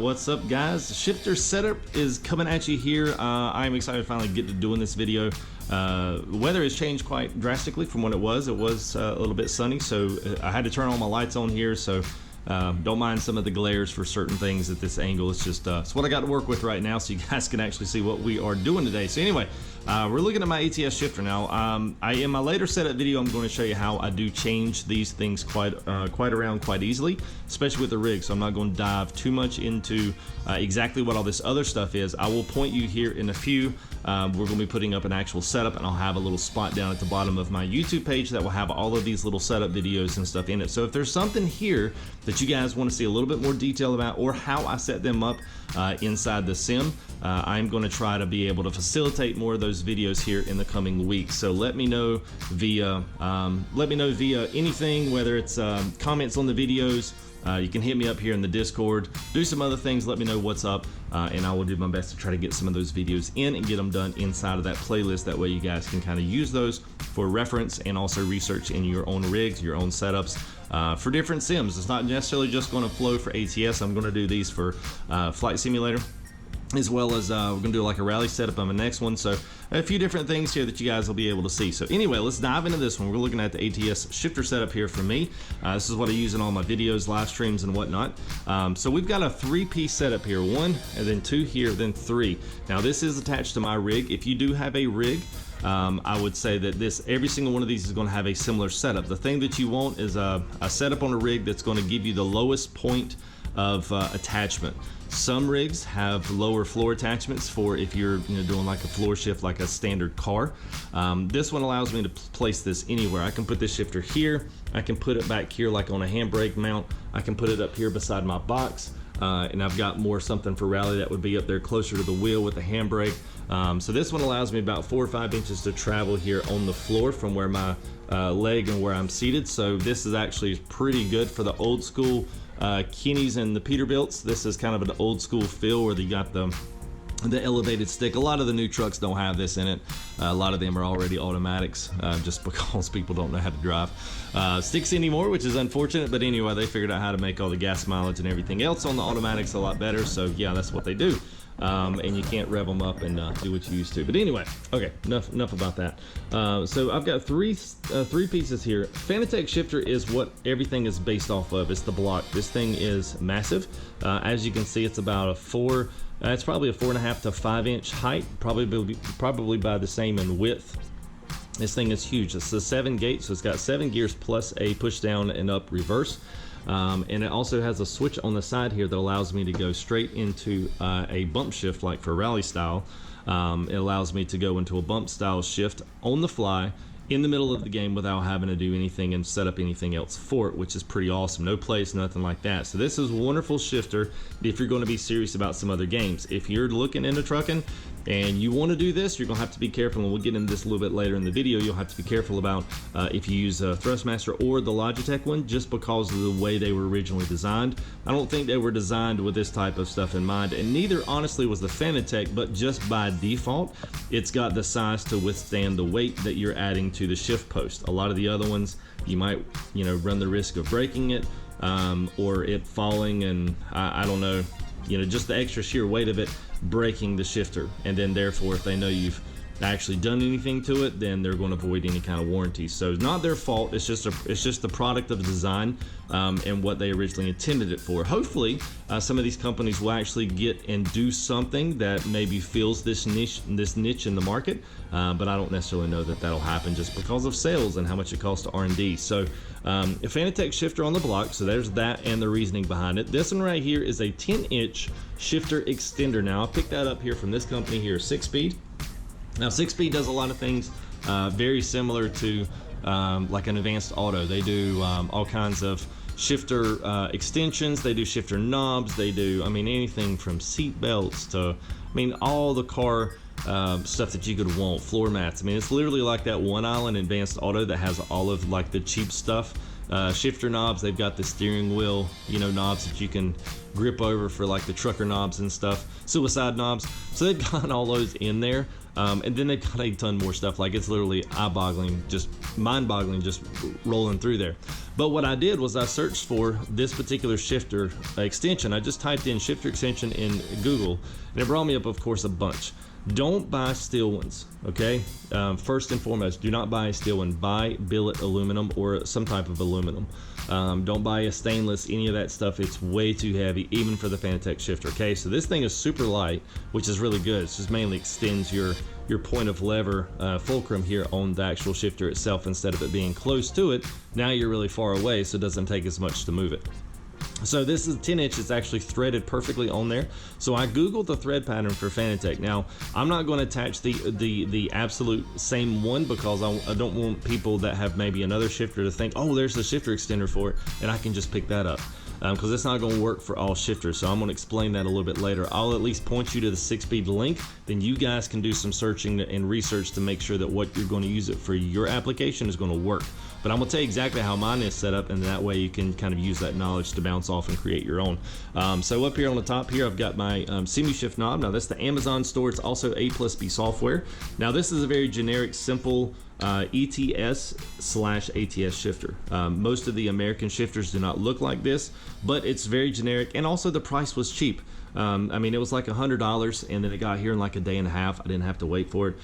What's up, guys? The shifter setup is coming at you here. I'm excited to finally get to doing this video. The weather has changed quite drastically from what it was. It was a little bit sunny, so I had to turn all my lights on here, so don't mind some of the glares for certain things at this angle. It's just it's what I got to work with right now, so you guys can actually see what we are doing today. So anyway, we're looking at my ATS shifter now. In my later setup video, I'm going to show you how I do change these things quite around quite easily, especially with the rig. So I'm not going to dive too much into exactly what all this other stuff is. I will point you here in a few. We're going to be putting up an actual setup, and I'll have a little spot down at the bottom of my YouTube page that will have all of these little setup videos and stuff in it. So if there's something here that you guys want to see a little bit more detail about, or how I set them up inside the sim, I'm going to try to be able to facilitate more of those videos here in the coming weeks. So let me know via anything, whether it's comments on the videos. You can hit me up here in the Discord, do some other things, let me know what's up, and I will do my best to try to get some of those videos in and get them done inside of that playlist. That way you guys can kind of use those for reference and also research in your own rigs, your own setups for different sims. It's not necessarily just going to flow for ATS. I'm going to do these for Flight Simulator, as well as we're gonna do like a rally setup on the next one. So a few different things here that you guys will be able to see. So anyway, let's dive into this one. We're looking at the ATS shifter setup here for me. This is what I use in all my videos, live streams, and whatnot. So we've got a three-piece setup here, one, and then two here, then three. Now this is attached to my rig. If you do have a rig, I would say that every single one of these is going to have a similar setup. The thing that you want is a setup on a rig that's going to give you the lowest point of attachment. Some rigs have lower floor attachments for if you're doing like a floor shift like a standard car. This one allows me to place this anywhere. I can put this shifter here, I can put it back here like on a handbrake mount, I can put it up here beside my box, and I've got something for rally that would be up there closer to the wheel with the handbrake. So this one allows me about 4 or 5 inches to travel here on the floor from where my leg and where I'm seated. So this is actually pretty good for the old school Kenny's and the Peterbilts. This is kind of an old school feel where you got the elevated stick. A lot of the new trucks don't have this in it. A lot of them are already automatics, just because people don't know how to drive sticks anymore, which is unfortunate. But anyway, they figured out how to make all the gas mileage and everything else on the automatics a lot better. So yeah, that's what they do. And you can't rev them up and do what you used to. But anyway, okay, enough about that. So I've got three pieces here. Fanatec shifter is what everything is based off of. It's the block. This thing is massive. As you can see, it's about it's probably a 4.5 to 5 inch height, probably by the same in width. This thing is huge. It's a 7 gate, so it's got 7 gears plus a push down and up reverse. And it also has a switch on the side here that allows me to go straight into a bump shift, like for rally style. It allows me to go into a bump style shift on the fly in the middle of the game without having to do anything and set up anything else for it, which is pretty awesome. No place, nothing like that. So this is a wonderful shifter if you're going to be serious about some other games. If you're looking into trucking and you want to do this, you're going to have to be careful, and we'll get into this a little bit later in the video. You'll have to be careful about if you use a Thrustmaster or the Logitech one, just because of the way they were originally designed. I don't think they were designed with this type of stuff in mind, and neither honestly was the Fanatec, but just by default, it's got the size to withstand the weight that you're adding to the shift post. A lot of the other ones, you might run the risk of breaking it or it falling, and I don't know, just the extra sheer weight of it breaking the shifter, and then therefore if they know you've actually done anything to it, then they're going to avoid any kind of warranty. So it's not their fault. It's just the product of the design and what they originally intended it for. Hopefully some of these companies will actually get and do something that maybe fills this niche in the market, but I don't necessarily know that that'll happen just because of sales and how much it costs to R&D. So a Fanatec shifter on the block, so there's that and the reasoning behind it. This one right here is a 10-inch shifter extender. Now I picked that up here from this company here, 6-Speed. Now 6-Speed does a lot of things very similar to like an Advanced Auto. They do all kinds of shifter extensions, they do shifter knobs, they do, anything from seat belts to, all the car stuff that you could want, floor mats. It's literally like that One Island Advanced Auto that has all of like the cheap stuff. Shifter knobs, they've got the steering wheel, knobs that you can grip over for like the trucker knobs and stuff, suicide knobs. So they've got all those in there. And then they've got a ton more stuff. Like, it's literally eye-boggling, just mind-boggling, just rolling through there. But what I did was I searched for this particular shifter extension. I just typed in shifter extension in Google, and it brought me up, of course, a bunch. Don't buy steel ones, okay? First and foremost, do not buy a steel one. Buy billet aluminum or some type of aluminum. Don't buy a stainless, any of that stuff. It's way too heavy, even for the Fanatec shifter, okay? So this thing is super light, which is really good. It just mainly extends your point of lever fulcrum here on the actual shifter itself. Instead of it being close to it, now you're really far away, so it doesn't take as much to move it. So this is 10 inch. It's actually threaded perfectly on there. So I googled the thread pattern for Fanatec. Now I'm not going to attach the absolute same one, because I don't want people that have maybe another shifter to think, oh, there's the shifter extender for it, and I can just pick that up. Because it's not going to work for all shifters. So I'm going to explain that a little bit later. I'll at least point you to the 6-speed link. Then you guys can do some searching and research to make sure that what you're going to use it for your application is going to work. But I'm going to tell you exactly how mine is set up, and that way you can kind of use that knowledge to bounce off and create your own. So up here on the top here, I've got my semi-shift knob. Now that's the Amazon store. It's also A+B software. Now this is a very generic, simple ETS/ATS shifter. Most of the American shifters do not look like this, but it's very generic, and also the price was cheap. I mean, it was like $100, and then it got here in like a day and a half. I didn't have to wait for it.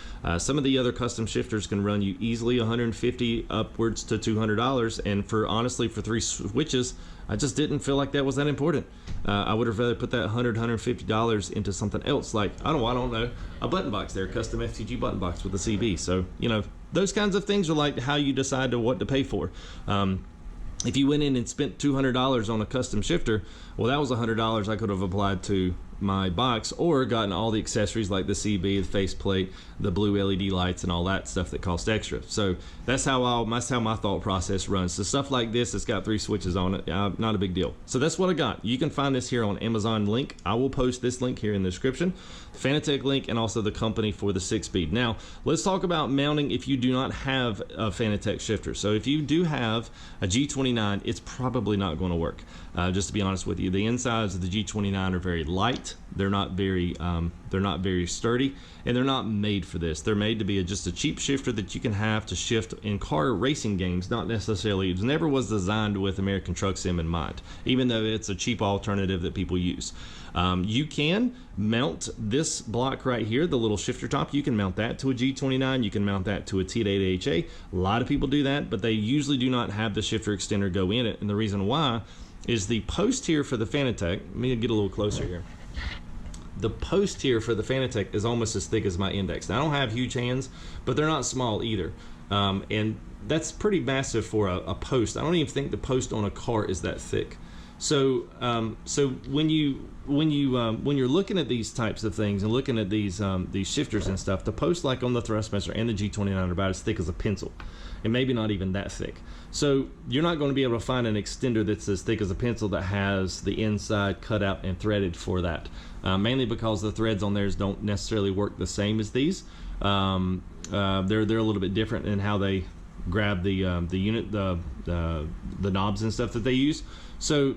Some of the other custom shifters can run you easily $150 upwards to $200, and honestly, for 3 switches, I just didn't feel like that was that important. I would have rather put that $150 into something else, like, I don't know, a button box there, custom FTG button box with a CB. So, you know, those kinds of things are like how you decide what to pay for. If you went in and spent $200 on a custom shifter, well, that was $100 I could have applied to my box, or gotten all the accessories like the CB, the faceplate, the blue LED lights, and all that stuff that cost extra. So that's how my thought process runs. So stuff like this, it's got 3 switches on it, not a big deal. So that's what I got. You can find this here on Amazon link. I will post this link here in the description, Fanatec link, and also the company for the 6-speed. Now let's talk about mounting if you do not have a Fanatec shifter. So if you do have a G29, it's probably not going to work. Just to be honest with you, the insides of the G29 are very light. They're not very sturdy, and they're not made for this. They're made to be just a cheap shifter that you can have to shift in car racing games. Not necessarily, it never was designed with American Truck Sim in mind, even though it's a cheap alternative that people use. You can mount this block right here, the little shifter top. You can mount that to a G29. You can mount that to a T8HA. A lot of people do that, but they usually do not have the shifter extender go in it. And the reason why is the post here for the Fanatec. Let me get a little closer here. The post here for the Fanatec is almost as thick as my index. Now, I don't have huge hands, but they're not small either. And that's pretty massive for a post. I don't even think the post on a car is that thick. So when you're looking at these types of things and looking at these shifters and stuff, the posts like on the Thrustmaster and the G29 are about as thick as a pencil, and maybe not even that thick. So you're not going to be able to find an extender that's as thick as a pencil that has the inside cut out and threaded for that. Mainly because the threads on theirs don't necessarily work the same as these. They're a little bit different in how they grab the unit, the knobs and stuff that they use. So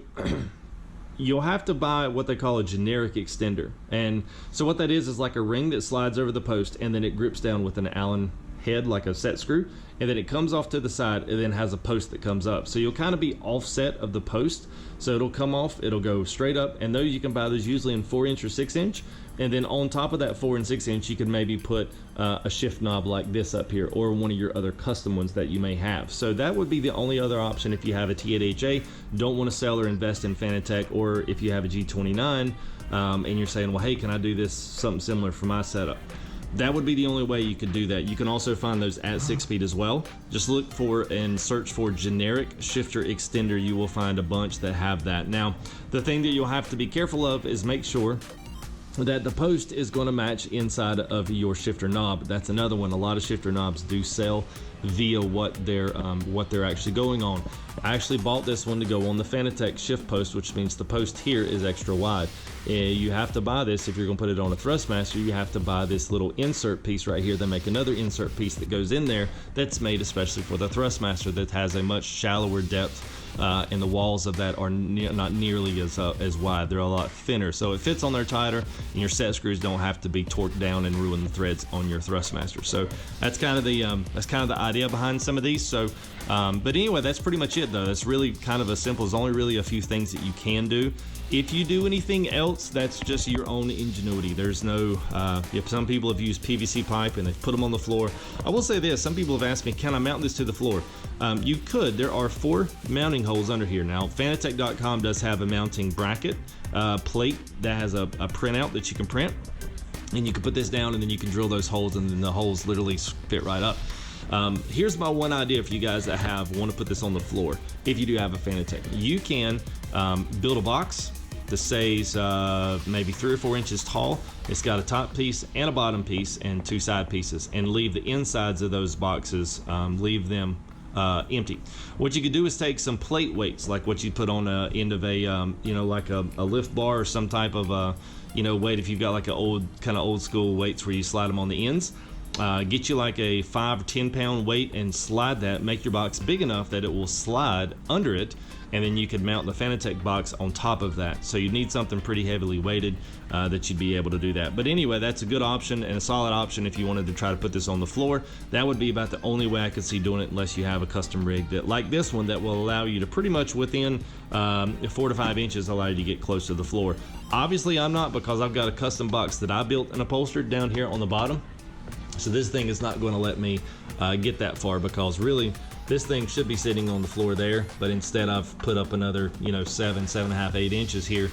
you'll have to buy what they call a generic extender. And so what that is like a ring that slides over the post, and then it grips down with an Allen head like a set screw, and then it comes off to the side and then has a post that comes up. So you'll kind of be offset of the post, so it'll come off, it'll go straight up, and those you can buy those usually in 4-inch or 6-inch, and then on top of that 4 and 6-inch you can maybe put a shift knob like this up here, or one of your other custom ones that you may have. So that would be the only other option if you have a T8HA, don't want to sell or invest in Fanatec, or if you have a G29 and you're saying, well, hey, can I do this something similar for my setup? That would be the only way you could do that. You can also find those at 6-speed as well. Just look for and search for generic shifter extender. You will find a bunch that have that. Now, the thing that you'll have to be careful of is make sure that the post is going to match inside of your shifter knob. That's another one. A lot of shifter knobs do sell via what they're actually going on. I actually bought this one to go on the Fanatec shift post, which means the post here is extra wide. You have to buy this if you're going to put it on a Thrustmaster. You have to buy this little insert piece right here. They make another insert piece that goes in there that's made especially for the Thrustmaster, that has a much shallower depth, and the walls of that are not nearly as wide. They're a lot thinner, so it fits on there tighter, and your set screws don't have to be torqued down and ruin the threads on your Thrustmaster. So that's kind of the idea behind some of these. So but anyway, that's pretty much it though. That's really kind of a simple. There's only really a few things that you can do. If you do anything else, that's just your own ingenuity. There's no, some people have used PVC pipe and they've put them on the floor. I will say this, some people have asked me, can I mount this to the floor? You could. There are 4 mounting holes under here. Now, Fanatec.com does have a mounting bracket plate that has a printout that you can print. And you can put this down and then you can drill those holes, and then the holes literally fit right up. Here's my one idea for you guys that want to put this on the floor. If you do have a Fanatec, you can build a box that says maybe 3 or 4 inches tall. It's got a top piece and a bottom piece and 2 side pieces, and leave the insides of those boxes, leave them empty. What you could do is take some plate weights, like what you put on the end of a like a lift bar or some type of weight. If you've got like an old school weights where you slide them on the ends, get you like a 5 or 10 pound weight and slide that. Make your box big enough that it will slide under it, and then you could mount the Fanatec box on top of that. So you need something pretty heavily weighted that you'd be able to do that. But anyway, that's a good option and a solid option if you wanted to try to put this on the floor. That would be about the only way I could see doing it, unless you have a custom rig that, like this one, that will allow you to pretty much within 4 to 5 inches allow you to get close to the floor. Obviously I'm not, because I've got a custom box that I built and upholstered down here on the bottom. So this thing is not going to let me get that far, because really this thing should be sitting on the floor there, but instead I've put up another 7.5, 8 inches here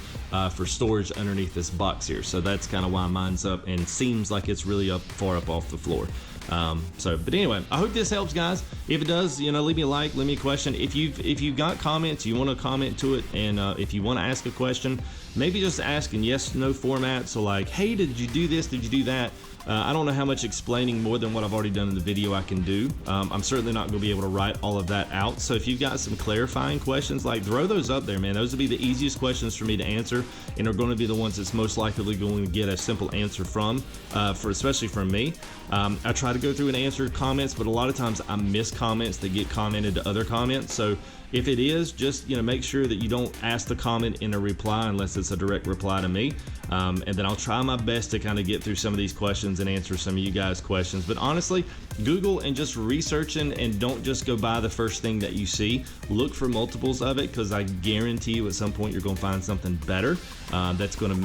for storage underneath this box here. So that's kind of why mine's up and seems like it's really far up off the floor. But anyway, I hope this helps, guys. If it does, leave me a like, leave me a question. If you've got comments, you want to comment to it, and if you want to ask a question, maybe just ask in yes, no format. So like, hey, did you do this? Did you do that? I don't know how much explaining more than what I've already done in the video I can do. I'm certainly not going to be able to write all of that out. So if you've got some clarifying questions, like, throw those up there, man. Those will be the easiest questions for me to answer, and are going to be the ones that's most likely going to get a simple answer from, especially from me. I try to go through and answer comments, but a lot of times I miss comments that get commented to other comments. So if it is, just make sure that you don't ask the comment in a reply unless it's a direct reply to me, and then I'll try my best to kind of get through some of these questions and answer some of you guys' questions. But honestly, Google and just researching, and don't just go by the first thing that you see. Look for multiples of it, because I guarantee you at some point you're going to find something better that's going to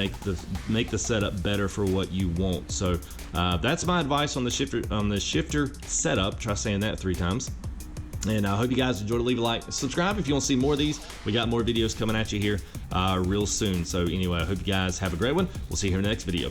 make the setup better for what you want. So that's my advice on the shifter setup. Try saying that 3 times. And I hope you guys enjoyed it. Leave a like, subscribe if you want to see more of these. We got more videos coming at you here real soon. So anyway, I hope you guys have a great one. We'll see you here in the next video.